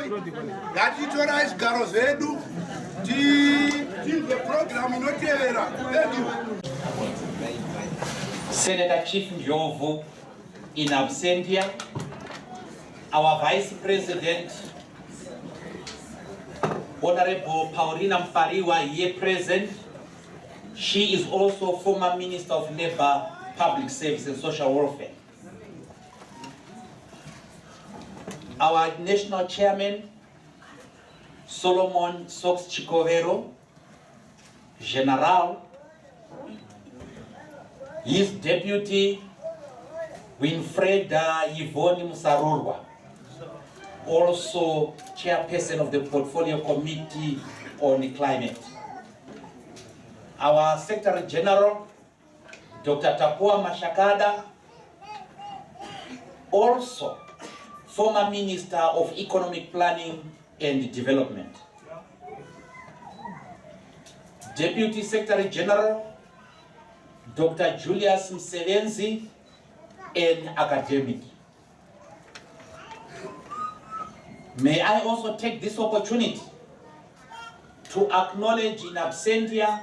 ngatitora izigaro zvedu tibve program inotevera. Thank you. Senator Chief Njovu in absentia, our Vice President, Honorable Paulina Mfariwa, here present. She is also former Minister of Labour, Public Service and Social Welfare. Our National Chairman, Solomon Sox Chikovero, General, his Deputy, Winfreda Yvonne Musarurwa, also Chairperson of the Portfolio Committee on Climate. Our Secretary General, Dr. Tapua Mashakada, also former Minister of Economic Planning and Development. Deputy Secretary General, Dr. Julius Msevenzi, an academic. May I also take this opportunity to acknowledge in absentia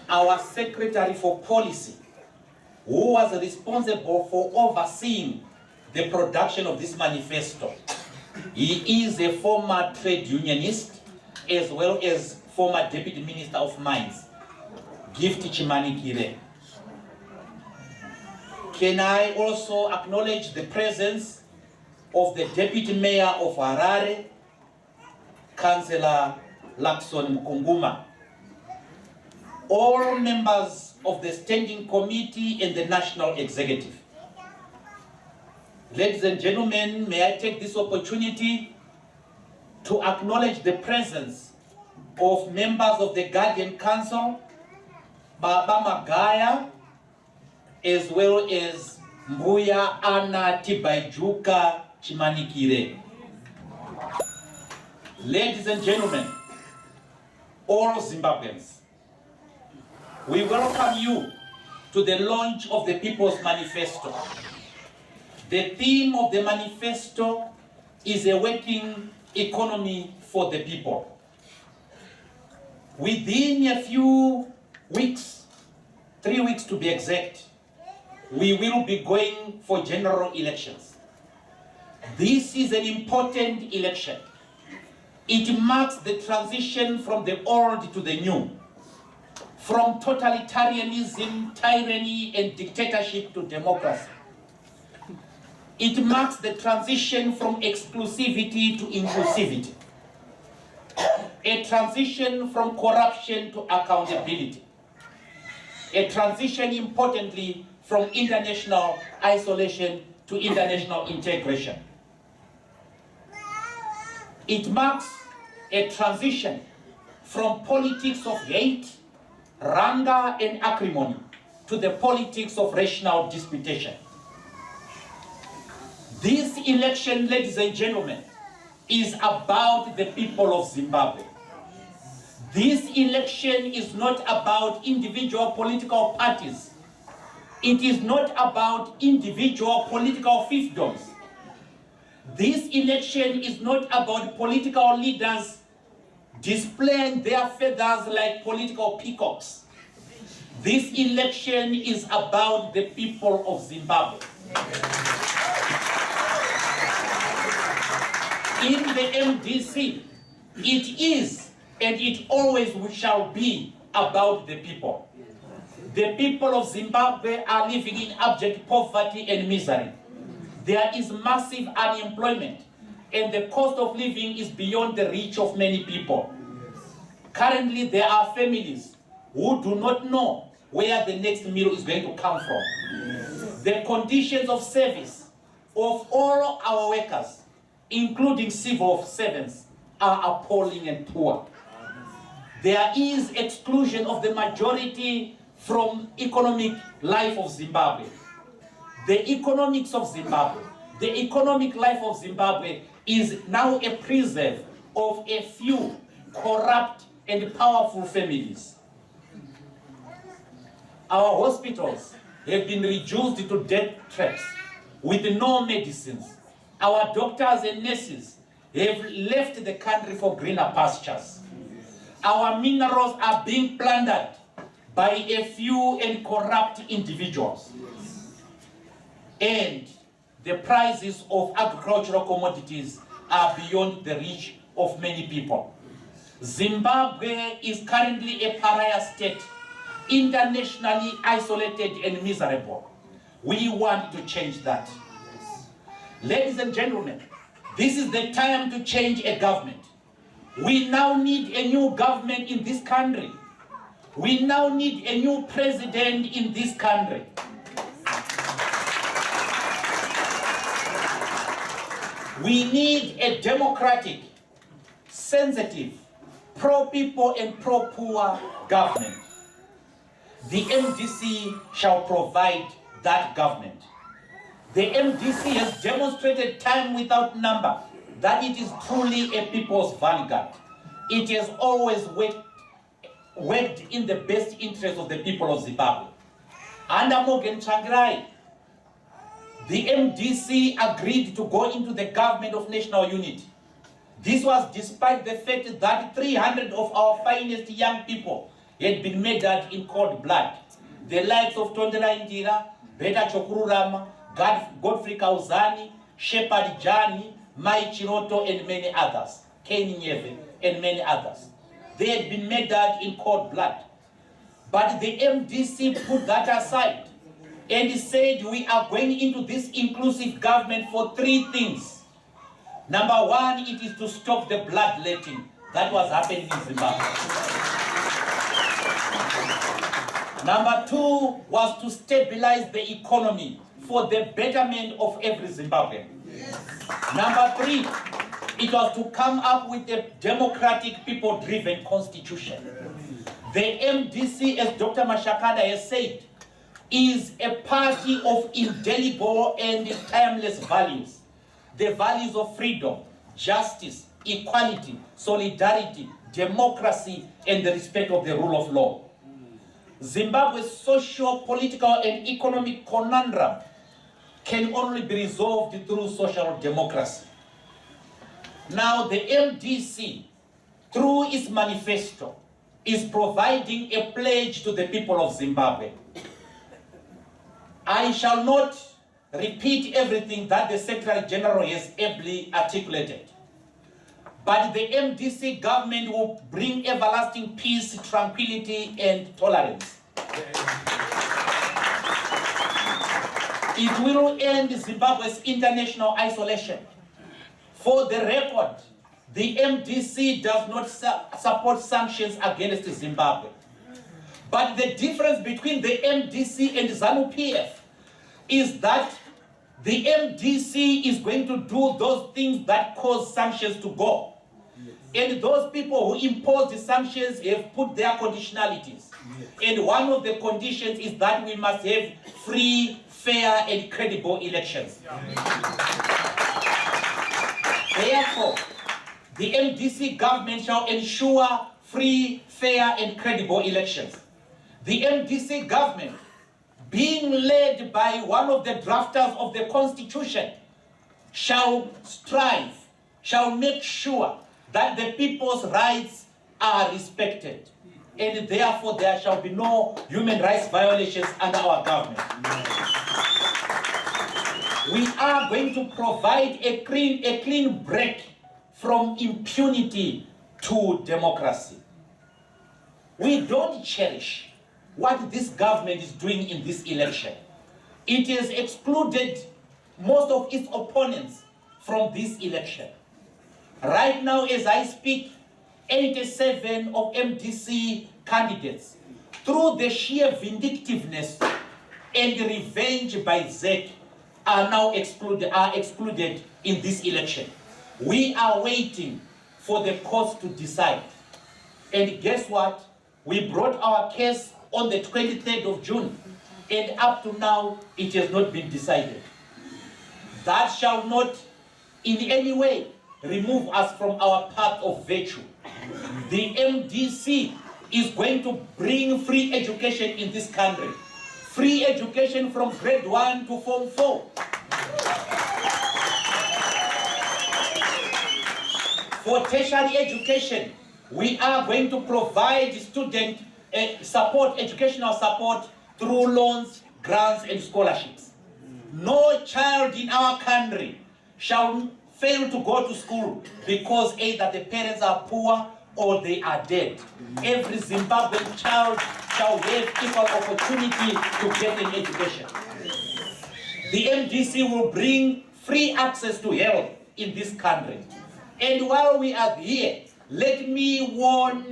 our Secretary for Policy, who was responsible for overseeing the production of this manifesto. He is a former trade unionist as well as former Deputy Minister of Mines, Gift Chimanikire. Can I also acknowledge the presence of the Deputy Mayor of Harare, Councillor Lakson Mkunguma, all members of the Standing Committee and the National Executive. Ladies and gentlemen, may I take this opportunity to acknowledge the presence of members of the Guardian Council, Baba Magaya, as well as Mbuya Anna Tibaijuka Chimanikire. Ladies and gentlemen, all Zimbabweans, we welcome you to the launch of the People's Manifesto. The theme of the manifesto is a working economy for the people. Within a few weeks, 3 weeks to be exact, we will be going for general elections. This is an important election. It marks the transition from the old to the new, from totalitarianism, tyranny, and dictatorship to democracy. It marks the transition from exclusivity to inclusivity, a transition from corruption to accountability, a transition, importantly, from international isolation to international integration. It marks a transition from politics of hate, rancor, and acrimony to the politics of rational disputation. This election, ladies and gentlemen, is about the people of Zimbabwe. This election is not about individual political parties. It is not about individual political fiefdoms. This election is not about political leaders displaying their feathers like political peacocks. This election is about the people of Zimbabwe. In the MDC, it is and it always shall be about the people. The people of Zimbabwe are living in abject poverty and misery. There is massive unemployment, and the cost of living is beyond the reach of many people. Currently, there are families who do not know where the next meal is going to come from. The conditions of service of all our workers, including civil servants, are appalling and poor. There is exclusion of the majority from economic life of Zimbabwe. The economics of Zimbabwe, the economic life of Zimbabwe is now a preserve of a few corrupt and powerful families. Our hospitals have been reduced to death traps with no medicines. Our doctors and nurses have left the country for greener pastures. Our minerals are being plundered by a few and corrupt individuals. And the prices of agricultural commodities are beyond the reach of many people. Zimbabwe is currently a pariah state, internationally isolated and miserable. We want to change that. Ladies and gentlemen, this is the time to change a government. We now need a new government in this country. We now need a new president in this country. We need a democratic, sensitive, pro-people and pro-poor government. The MDC shall provide that government. The MDC has demonstrated time without number that it is truly a people's vanguard. It has always worked in the best interest of the people of Zimbabwe. Under Morgan Tsvangirai, the MDC agreed to go into the government of national unity. This was despite the fact that 300 of our finest young people had been murdered in cold blood. The likes of Tondela Indira, Beta Chokururama, Godfrey Kauzani, Shepherd Jani, Mai Chiroto, and many others, Keni Nyeve, and many others. They had been murdered in cold blood. But the MDC put that aside and said we are going into this inclusive government for three things. Number one, it is to stop the bloodletting that was happening in Zimbabwe. Number two was to stabilize the economy for the betterment of every Zimbabwean. Number three, it was to come up with a democratic, people-driven constitution. The MDC, as Dr. Mashakada has said, is a party of indelible and timeless values. The values of freedom, justice, equality, solidarity, democracy, and the respect of the rule of law. Zimbabwe's social, political, and economic conundrum can only be resolved through social democracy. Now, the MDC, through its manifesto, is providing a pledge to the people of Zimbabwe. I shall not repeat everything that the Secretary General has ably articulated, but the MDC government will bring everlasting peace, tranquility, and tolerance. It will end Zimbabwe's international isolation. For the record, the MDC does not support sanctions against Zimbabwe. But the difference between the MDC and ZANU-PF is that the MDC is going to do those things that cause sanctions to go. And those people who impose the sanctions have put their conditionalities. And one of the conditions is that we must have free, fair, and credible elections. Therefore, the MDC government shall ensure free, fair, and credible elections. The MDC government, being led by one of the drafters of the Constitution, shall strive, shall make sure that the people's rights are respected. And therefore there shall be no human rights violations under our government. We are going to provide a clean break from impunity to democracy. We don't cherish what this government is doing in this election. It has excluded most of its opponents from this election. Right now, as I speak, 87 of MDC candidates, through the sheer vindictiveness and revenge by ZEC, are now excluded in this election. We are waiting for the courts to decide. And guess what? We brought our case on the 23rd of June, and up to now, it has not been decided. That shall not in any way remove us from our path of virtue. The MDC is going to bring free education in this country. Free education from grade 1 to Form 4. For tertiary education, we are going to provide student support, educational support through loans, grants, and scholarships. No child in our country shall fail to go to school because either the parents are poor or they are dead. Every Zimbabwean child shall have equal opportunity to get an education. The MDC will bring free access to health in this country. And while we are here, let me warn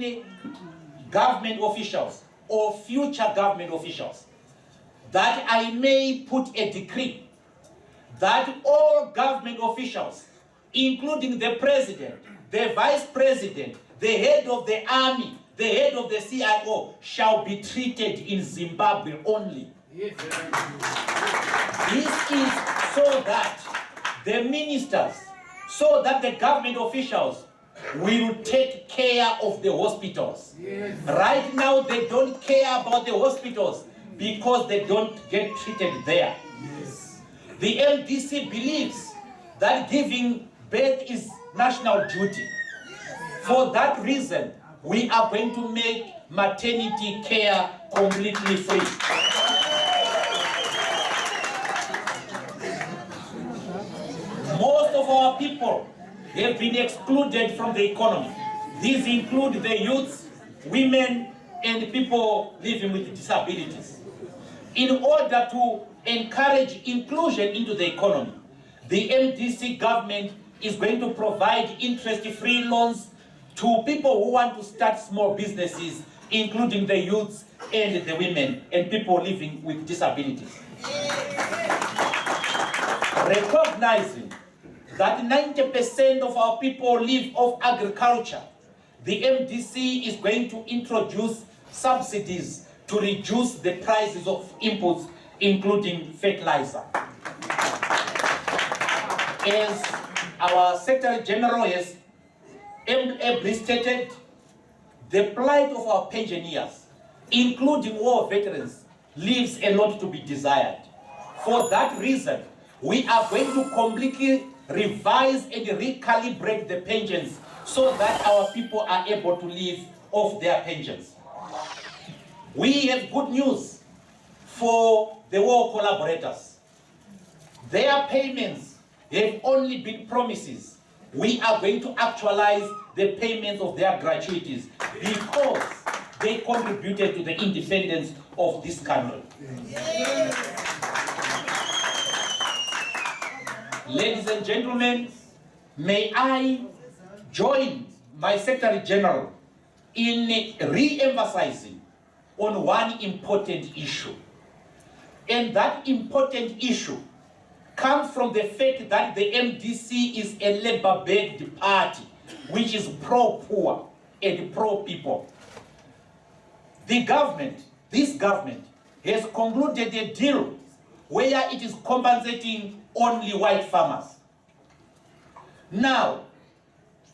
government officials or future government officials that I may put a decree that all government officials, including the president, the vice president, the head of the army, the head of the CIO, shall be treated in Zimbabwe only. Yes. This is so that the ministers, so that the government officials will take care of the hospitals. Yes. Right now, they don't care about the hospitals because they don't get treated there. Yes. The MDC believes that giving birth is national duty. For that reason, we are going to make maternity care completely free. Most of our people have been excluded from the economy. These include the youths, women, and people living with disabilities. In order to encourage inclusion into the economy, the MDC government is going to provide interest-free loans to people who want to start small businesses, including the youths and the women and people living with disabilities. Recognizing that 90% of our people live off agriculture, the MDC is going to introduce subsidies to reduce the prices of inputs, including fertilizer. As our Secretary General has ably stated, the plight of our pensioners, including war veterans, leaves a lot to be desired. For that reason, we are going to completely revise and recalibrate the pensions so that our people are able to live off their pensions. We have good news for the war collaborators. Their payments have only been promises. We are going to actualize the payments of their gratuities because they contributed to the independence of this country. Ladies and gentlemen, may I join my Secretary General in re-emphasizing on one important issue. And that important issue comes from the fact that the MDC is a labor-backed party, which is pro-poor and pro-people. The government, this government, has concluded a deal where it is compensating only white farmers. Now,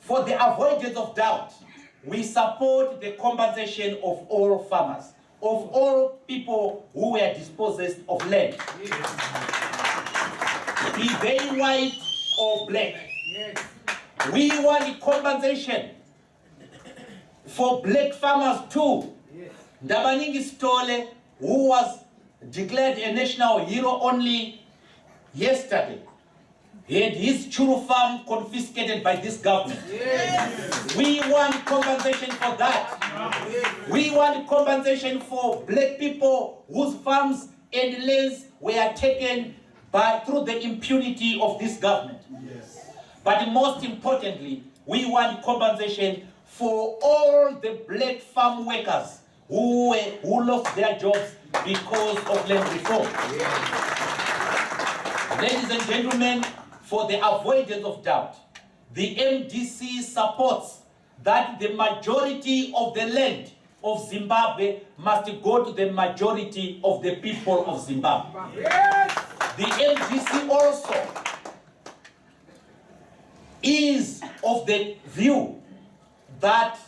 for the avoidance of doubt, we support the compensation of all farmers, of all people who were dispossessed of land. Be they white or black. We want compensation for black farmers too. Ndabaningi Stole, who was declared a national hero only yesterday, he had his churu farm confiscated by this government. We want compensation for that. We want compensation for black people whose farms and lands were taken through the impunity of this government. But most importantly, we want compensation for all the black farm workers who lost their jobs because of land reform. Ladies and gentlemen, for the avoidance of doubt, the MDC supports that the majority of the land of Zimbabwe must go to the majority of the people of Zimbabwe. The MDC also is of the view that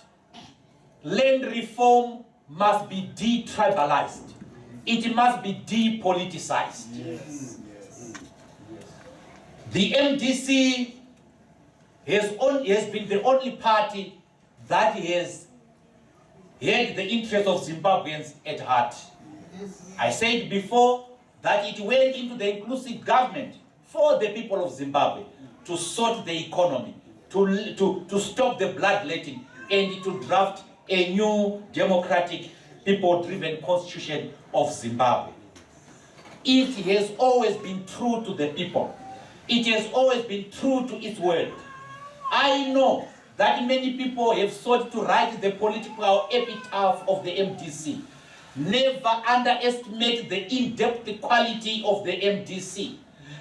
land reform must be de-tribalized. It must be depoliticized. The MDC has been the only party that has had the interests of Zimbabweans at heart. I said before that it went into the inclusive government for the people of Zimbabwe to sort the economy, to stop the bloodletting, and to draft a new democratic, people-driven constitution of Zimbabwe. It has always been true to the people. It has always been true to its word. I know that many people have sought to write the political epitaph of the MDC. Never underestimate the in-depth quality of the MDC.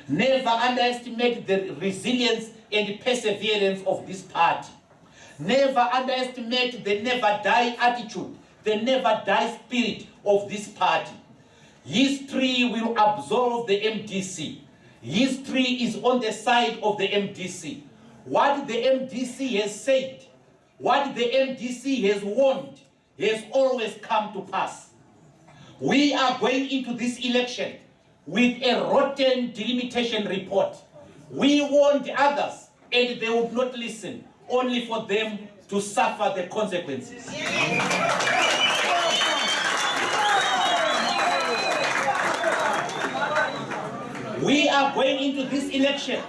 Never underestimate the resilience and perseverance of this party. Never underestimate the never die attitude, the never die spirit of this party. History will absolve the MDC. History is on the side of the MDC. What the MDC has said, what the MDC has warned, has always come to pass. We are going into this election with a rotten delimitation report. We warned others and they would not listen, only for them to suffer the consequences. We are going into this election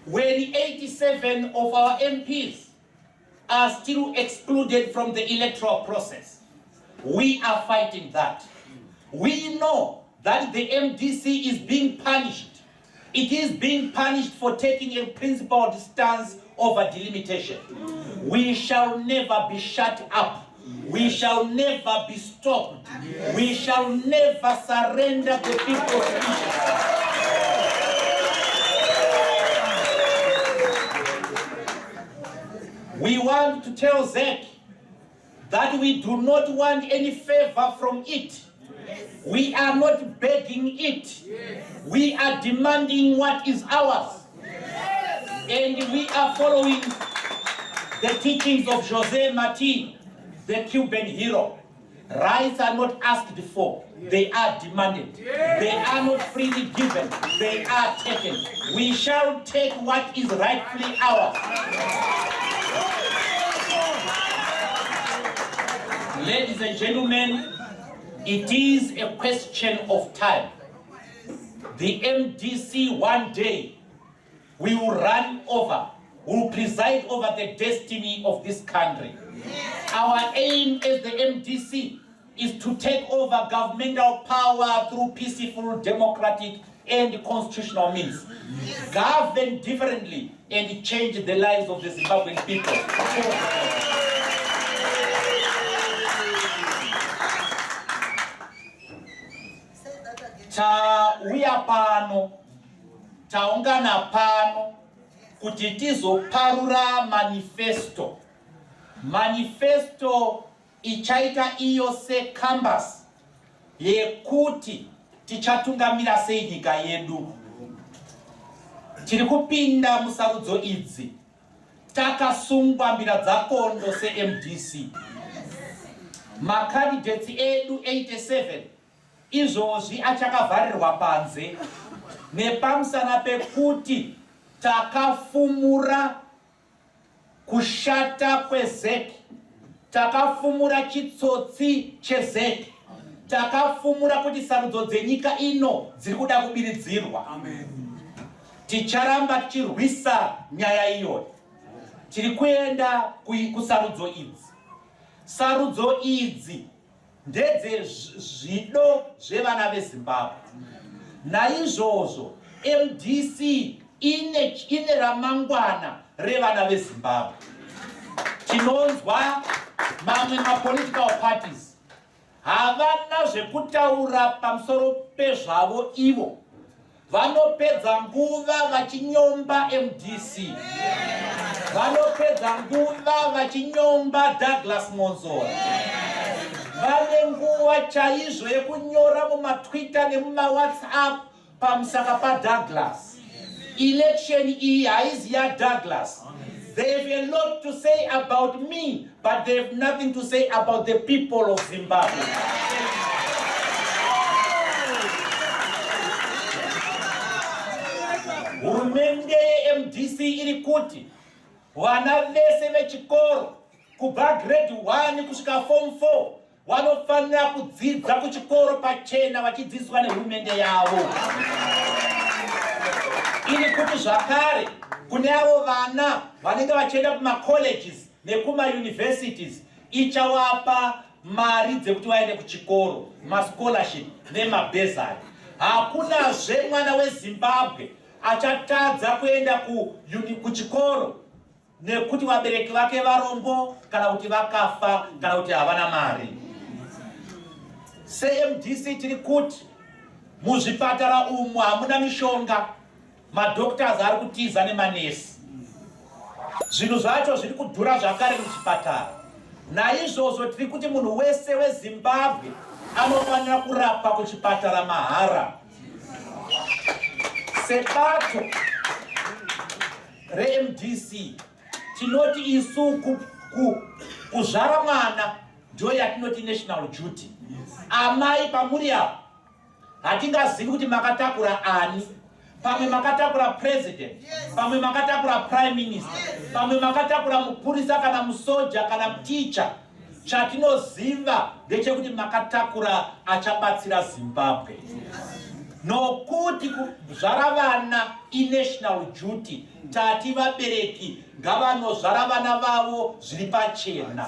when 87 of our MPs are still excluded from the electoral process. We are fighting that. We know that the MDC is being punished. It is being punished for taking a principled stance over delimitation. We shall never be shut up. We shall never be stopped. We shall never surrender the people's wishes. We want to tell ZEC that we do not want any favor from it. We are not begging it. We are demanding what is ours. And we are following the teachings of José Martí, the Cuban hero. Rights are not asked for, they are demanded. They are not freely given, they are taken. We shall take what is rightfully ours. Ladies and gentlemen, it is a question of time. The MDC one day will run over, will preside over the destiny of this country. Our aim as the MDC is to take over governmental power through peaceful, democratic, and constitutional means. Govern differently and change the lives of the Zimbabwean people. Tauya pano, taungana pano, kuti tizoparura manifesto. Manifesto ichaita iyo se canvas yekuti tichatungamira sei nyika yedu. Tiri kupinda musarudzo idzi takasungwa mbira dzakondo se MDC. Makandidates edu 87 izvozvi achakavharirwa panze nepamusana pekuti takafumura kushata kweZEC, takafumura chitsotsi cheZEC, takafumura kuti sarudzo dzenyika ino dziri kuda kubiridzirwa. Ticharamba tichirwisa nyaya iyoyo. Tiri kuenda kusarudzo idzi. Sarudzo idzi ndedze zvido zvevana veZimbabwe. Naizvozvo MDC ine ramangwana revana veZimbabwe. Tinonzwa mamwe mapolitical parties havana zvekutaura pamusoro pezvavo ivo. Vanopedza nguva vachinyomba MDC. Vanopedza nguva vachinyomba Douglas Mwonzora. Vane nguva chaizvo yekunyora mumaTwitter nemumaWhatsApp pamusaka paDouglas. Election iyi haizi yaDouglas. They have a lot to say about me, but they have nothing to say about the people of Zimbabwe. Hurumende MDC iri kuti vana vese vechikoro kubva grade 1 kusvika form 4 vanofanira kudzidza kuchikoro pachena vachidzidziswa nehurumende yavo. Ili kuti zvakare kune avo vana vanenge vachienda kumacolleges nekumauniversities ichawapa mari dzekuti vaende kuchikoro, mascholarship nemabhezari. Hakunazve mwana weZimbabwe achatadza kuenda kuchikoro nekuti vabereki vake varombo kana kuti vakafa kana kuti havana mari. CMDC tiri kuti muzvipatara umu hamuna mishonga, madoctors ari kutiza nemanesi. Zvinhu zvacho zviri kudhura zvakare muchipatara. Naizvozvo tiri kuti munhu wese weZimbabwe anofanira kurapwa kuchipatara mahara. Sebato reMDC tinoti isu kuzvara mwana ndio yatinoti national duty. Amai pamuri apo hatingazivi kuti makatakura ani. Pamwe makatakura president, pamwe makatakura prime minister, pamwe makatakura mupurisa kana musoja kana muticha. Chatinoziva ndechekuti makatakura achabatsira Zimbabwe. Nokuti kuzvara vana inational duty, tati vabereki ngavanozvara vana vavo zviri pachena.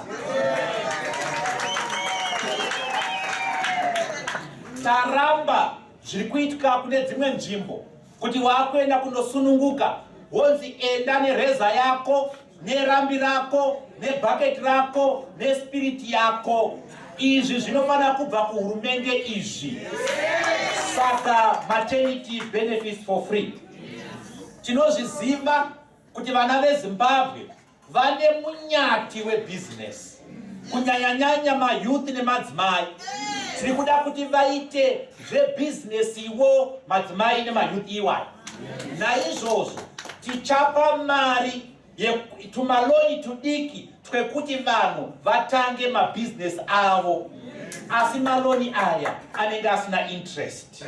Taramba zviri kuitika kune dzimwe nzvimbo kuti wakuenda kunosununguka wonzi enda nereza yako nerambi rako nebhaketi rako nespiriti yako. Izvi zvinofanira kubva kuhurumende izvi. Saka maternity benefits for free. Tinozviziva kuti vana veZimbabwe vane munyati webusiness, kunyanyanyanya mayouth nemadzimai. Tiri kuda kuti vaite zvebusiness iwo madzimai nemayouth iwayo. Naizvozvo tichapa mari tumaloni tudiki twekuti vanhu vatange mabusiness avo, asi maloni aya anenge asina interest.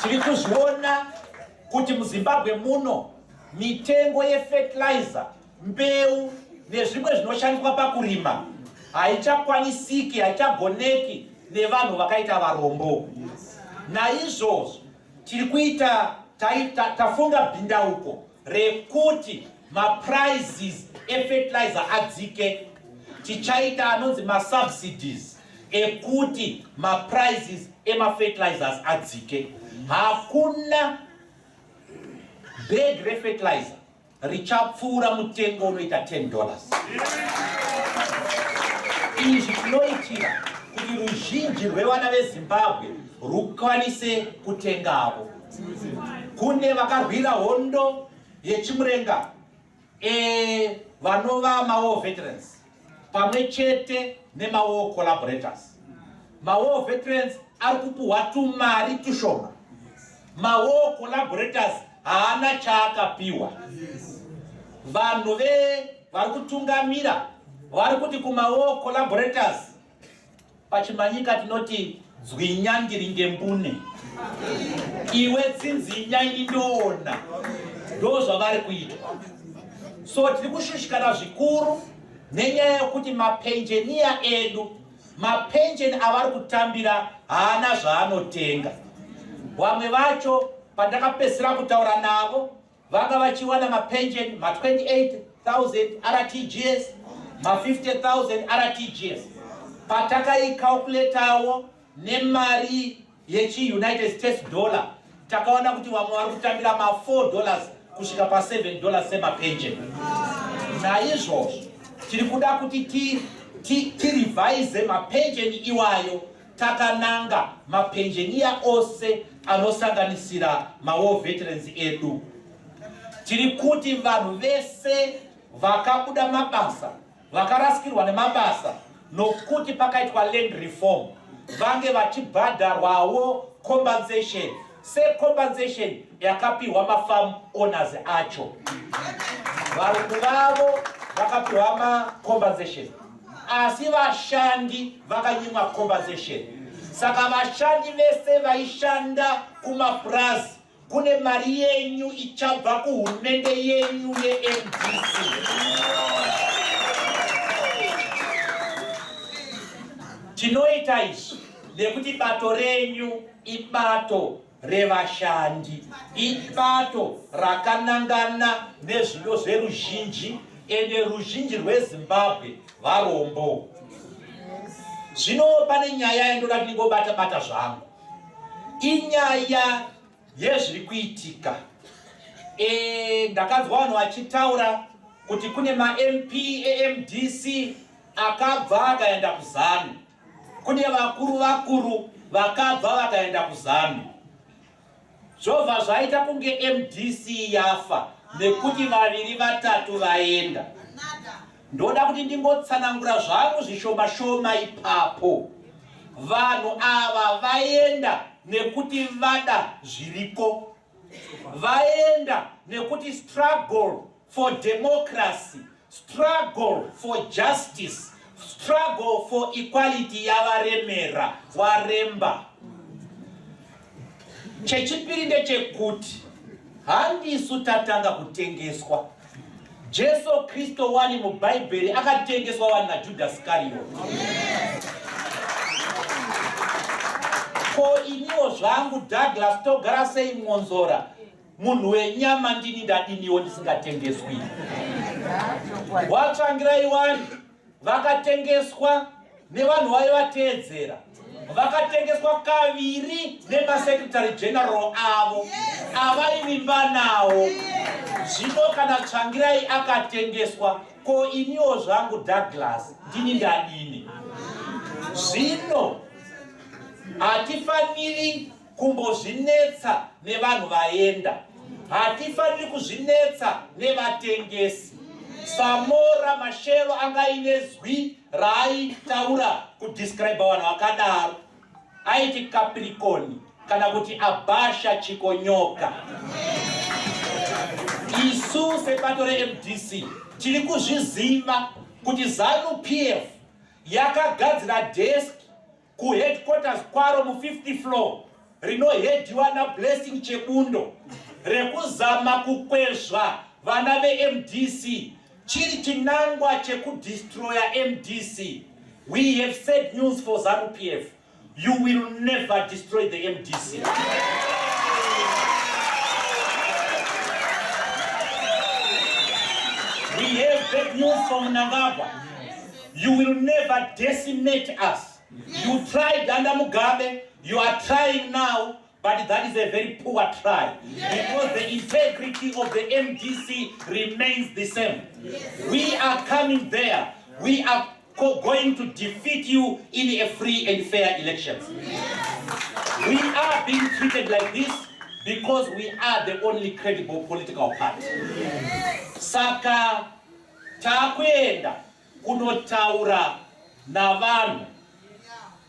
Tiri kuzviona kuti muZimbabwe muno mitengo yefertilizer, mbeu nezvimwe zvinoshandiswa pakurima haichakwanisiki, haichagoneki nevanhu vakaita varombo. Naizvozvo tiri kuita tafunga bhindauko rekuti maprizes efertilizer adzike. Tichaita anonzi masubsidies ekuti maprizes emafertilizers adzike. Hakuna bag refertilizer richapfuura mutengo unoita $10. Izvi tinoitira kuti ruzhinji rwevana veZimbabwe rukwanise kutengavo. Kune vakarwira hondo yechimurenga vanova mawar veterans pamwe chete nemawar collaborators. Mawar veterans ari kupuhwa tumari tushoma. Mawar collaborators haana chaakapiwa. Vanhu vari kutungamira vari kuti kumawar collaborators pachimanyika tinoti dzwinya ndiri ngembune, iwe tsinzinya indoona. Ndo zvavari kuitwa. So tiri kushushikana zvikuru nenyaya yokuti mapenjeniya edu, mapenjeni avari kutambira haana zvaanotenga. Vamwe vacho pandakapedzisira kutaura navo vanga vachiwana mapenjeni ma28,000 RTGS, ma50,000 RTGS. Patakaicalculatawo nemari yechi-United States dollar takaona kuti vamwe vari kutambira ma$4 kusvika pa$7 semapenjeni. Naizvozvo tiri kuda kuti tirevise mapenjeni iwayo takananga mapenjeniya ose anosanganisira mawar veterans edu. Tiri kuti vanhu vese vakabuda mabasa, vakarasikirwa nemabasa nokuti pakaitwa land reform, vange vachibhadharwawo compensation secompensation yakapiwa mafarm owners acho. Varungu vavo vakapiwa macompensation, asi vashandi vakanyimwa compensation. Saka vashandi vese vaishanda kumapurazi kune mari yenyu ichabva kuhurumende yenyu yeMDC. Tinoita izvi nekuti bato renyu ibato revashandi, ibato rakanangana nezvido zveruzhinji, ende ruzhinji rweZimbabwe varombo. Zvino pane nyaya yandoda ndingobata zvangu. Inyaya yezviri kuitika. Ndakanzwa vanhu vachitaura kuti kune ma-MP eMDC akabva akaenda kuZANU. Kune vakuru vakabva vakaenda kuZANU. Zvobva zvaita kunge MDC yafa nekuti vaviri vatatu vaenda. Ndoda kuti ndingotsanangura zvangu zvishoma ipapo. Vanhu ava vaenda nekuti vada zviriko. Vaenda nekuti struggle for democracy, struggle for justice, struggle for equality yavaremera, waremba. Chechipiri ndechekuti handisu tatanga kutengeswa. Jesu Kristo wani muBhaibheri akatengeswa wani naJudas Iscariot. Ko iniwo zvangu Douglas Togaraseyi Mwonzora, munhu wenyama ndini ndadiniwo ndisingatengeswi. Watsvangirai wani vakatengeswa nevanhu vaivateedzera. Vakatengeswa kaviri nemasekretary general avo avaivimba nawo. Zvino kana Tsvangirai akatengeswa, ko iniwo zvangu Douglas ndini ndadini? Zvino hatifaniri kumbozvinetsa nevanhu vaenda. Hatifaniri kuzvinetsa nevatengesi. Samora Machel anga aine zwi raaitaura kudescribe vanhu vakadaro. Aiti Capricorn kana kuti Abasha Chikonyoka. Isu sebato reMDC tiri kuzviziva kuti ZANU-PF yakagadzira desk kuheadquarters kwaro mu50th floor rinohedhiwa naBlessing Chebundo rekuzama kukwezva vana veMDC. Chiri chinangwa chekudestroya MDC. We have said news for ZANU-PF. You will never destroy the MDC. We have bad news from Nangagwa. You will never decimate us. You tried under Mugabe, you are trying now, but that is a very poor try. Because the integrity of the MDC remains the same. We are coming there. We are going to defeat you in a free and fair election. We are being treated like this because we are the only credible political party. Saka takwenda kunotaura navanhu.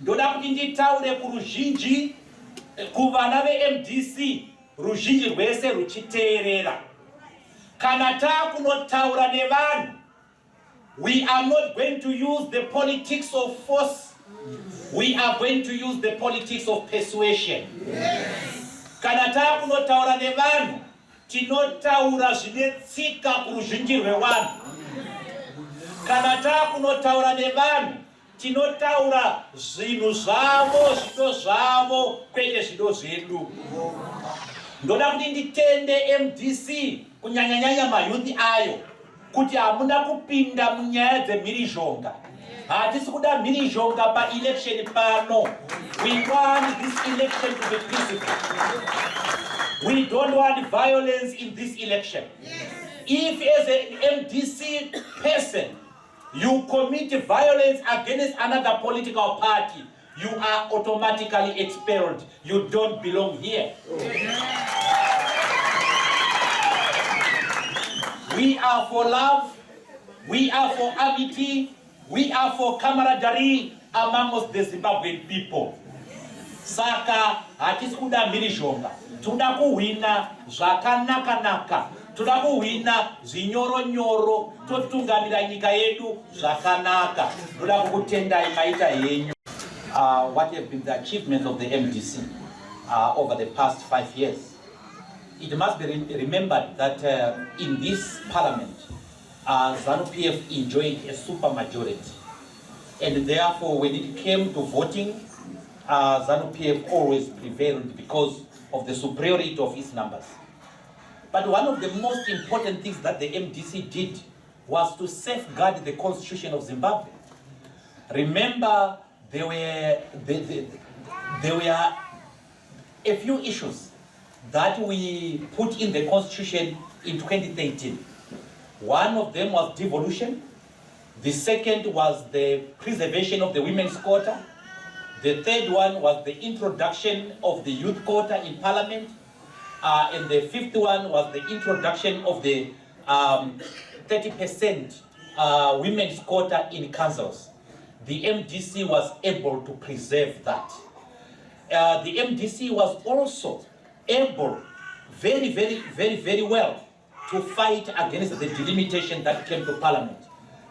Ndoda kuti nditaure kuruzhinji kuvana veMDC, ruzhinji rwese ruchiteerera. Kana takunotaura nevanhu, we are not going to use the politics of force. We are going to use the politics of persuasion. Kana takunotaura nevanhu, tinotaura zvinetsika kuruzhinji rwevanhu. Kana takunotaura nevanhu, tinotaura zvinhu zvavo, zvido zvavo, kwete zvido zvedu. Ndoda kuti nditende MDC, kunyanya mayuthi ayo, kuti hamuna kupinda munyaya dzemhirizhonga. Hatisi kuda mhirizhonga pa-election pano. We want this election to be peaceful. We don't want violence in this election. If as an MDC person, you commit violence against another political party, you are automatically expelled. You don't belong here. We are for love, we are for amity, we are for camaraderie amongst the Zimbabwean people. Saka hatisi kuda mhirizhonga, toda kuhwina zvakanaka-naka, toda kuhwina zvinyoro-nyoro, totungamira nyika yedu zvakanaka. Toda kukutendai maita henyu. What have been the achievements of the MDC over the past 5 years? it must be remembered that in this parliament, ZANU-PF enjoyed a super majority. And therefore, when it came to voting, ZANU-PF always prevailed because of the superiority of its numbers. But one of the most important things that the MDC did was to safeguard the constitution of Zimbabwe. Remember, there were a few issues that we put in the constitution in 2013. One of them was devolution. The second was the preservation of the women's quota. The third one was the introduction of the youth quota in parliament. And the fifth one was the introduction of the 30% women's quota in councils. The MDC was able to preserve that. The MDC was also able, very well, to fight against the delimitation that came to parliament.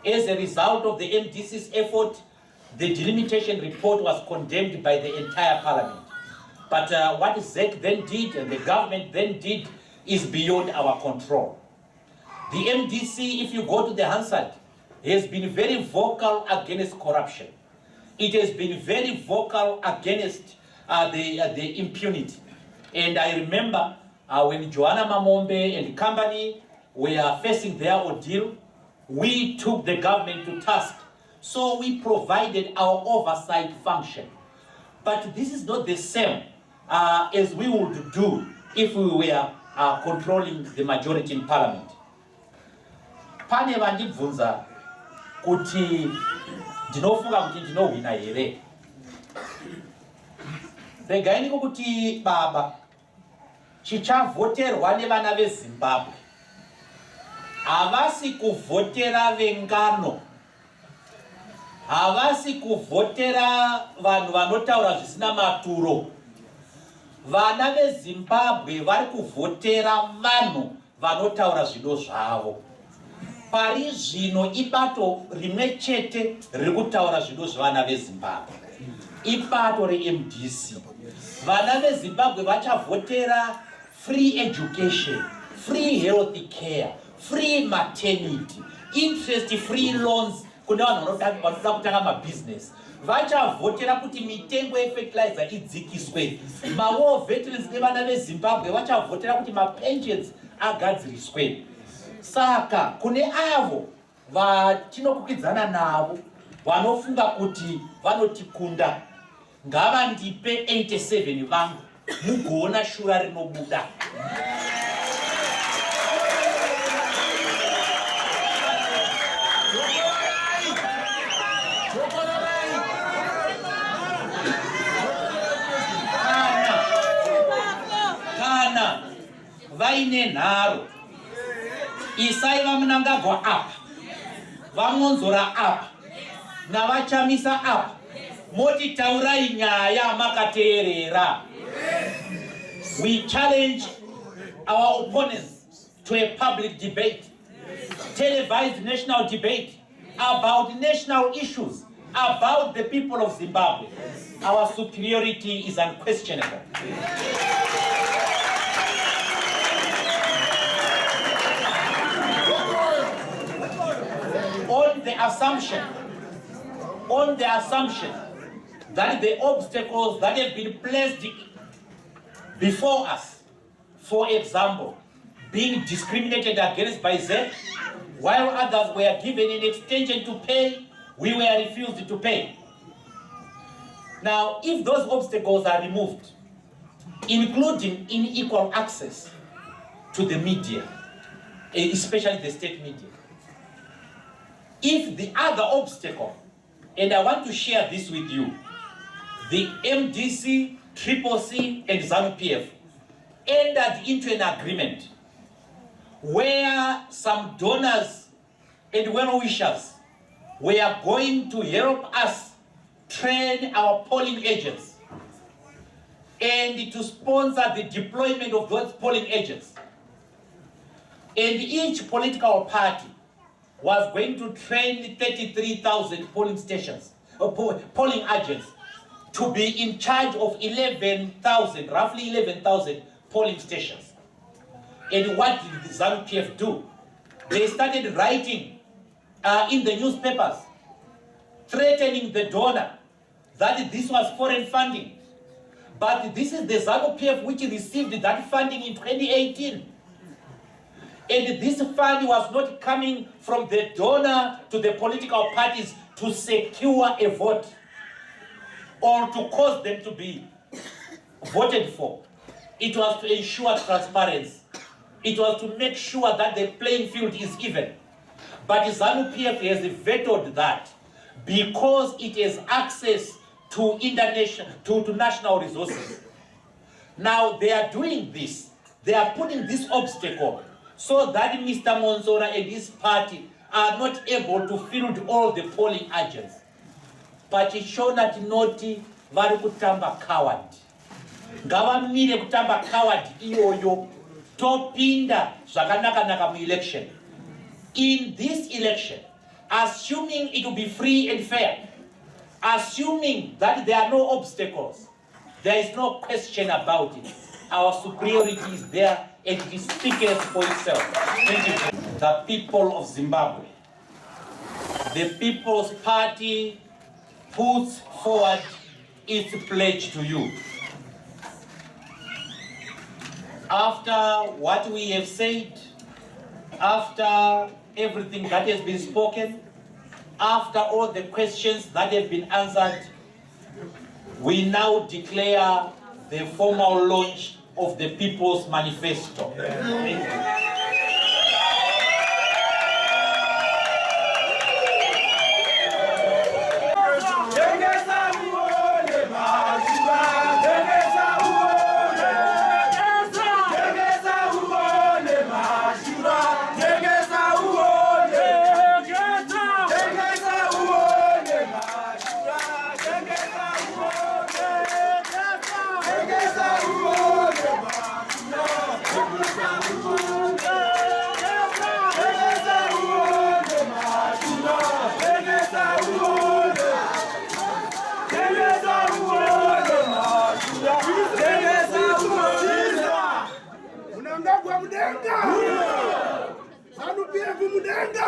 As a result of the MDC's effort, the delimitation report was condemned by the entire parliament. But what ZEC then did and the government then did is beyond our control. The MDC, if you go to the Hansard, has been very vocal against corruption. It has been very vocal against the impunity. And I remember when Joanna Mamombe and the company were facing their ordeal, we took the government to task. So we provided our oversight function. But this is not the same as we would do if we were controlling the majority in parliament. Pane vandibvunza kuti ndinofunga kuti ndinohwina here. Regai kuti baba chichavhoterwa nevana veZimbabwe havasi kuvhotera vengano, havasi kuvhotera vanhu vanotaura zvisina maturo. Vana veZimbabwe vari kuvhotera vanhu vanotaura zvido zvavo. Pari zvino ibato rimwe chete riri kutaura zvido zvevana veZimbabwe, ibato reMDC. Vana veZimbabwe vachavhotera free education, free health care, free maternity, interest-free loans kune vanhu vanoda kutanga mabusiness. Vachavhotera kuti mitengo yefertilizer idzikiswe. Mawar veterans nevana veZimbabwe vachavhotera kuti mapensions agadziriswe. Saka kune avo vatinokwikwidzana navo vanofunga kuti vanotikunda, ngavandipe 87 vangu mugoona shura rinobuda. Kana vaine nharo, isai vamunangagwa apa, vaMwonzora apa, navachamisa apa, moti taurai nyaya makateerera. We challenge our opponents to a public debate, televised national debate about national issues, about the people of Zimbabwe. Our superiority is unquestionable. On the assumption that the obstacles that have been placed before us, for example, being discriminated against by ZEC, while others were given an extension to pay, we were refused to pay. Now, if those obstacles are removed, including unequal access to the media, especially the state media, if the other obstacle, and I want to share this with you, the MDC, CCC, and ZANU-PF entered into an agreement where some donors and well-wishers were going to help us train our polling agents and to sponsor the deployment of those polling agents. And each political party was going to train 33,000 polling stations, polling agents, to be in charge of 11,000, roughly 11,000 polling stations. And what did the ZANU-PF do? They started writing in the newspapers, threatening the donor that this was foreign funding. But this is the ZANU-PF which received that funding in 2018. And this fund was not coming from the donor to the political parties to secure a vote or to cause them to be voted for. It was to ensure transparency. It was to make sure that the playing field is even. But ZANU-PF has vetoed that because it has access to national resources. Now they are doing this. They are putting this obstacle so that Mr. Mwonzora and his party are not able to field all the polling agents. Pachishona tinoti vari kutamba coward. Ngavamire kutamba coward iyoyo topinda zvakanaka mu election. In this election, assuming it will be free and fair, assuming that there are no obstacles, there is no question about it. Our superiority is there and it speaks for itself. Thank you. The people of Zimbabwe, the People's Party puts forward its pledge to you. After what we have said, after everything that has been spoken, after all the questions that have been answered, we now declare the formal launch of the People's Manifesto. Thank you. ZANU-PF mudenga.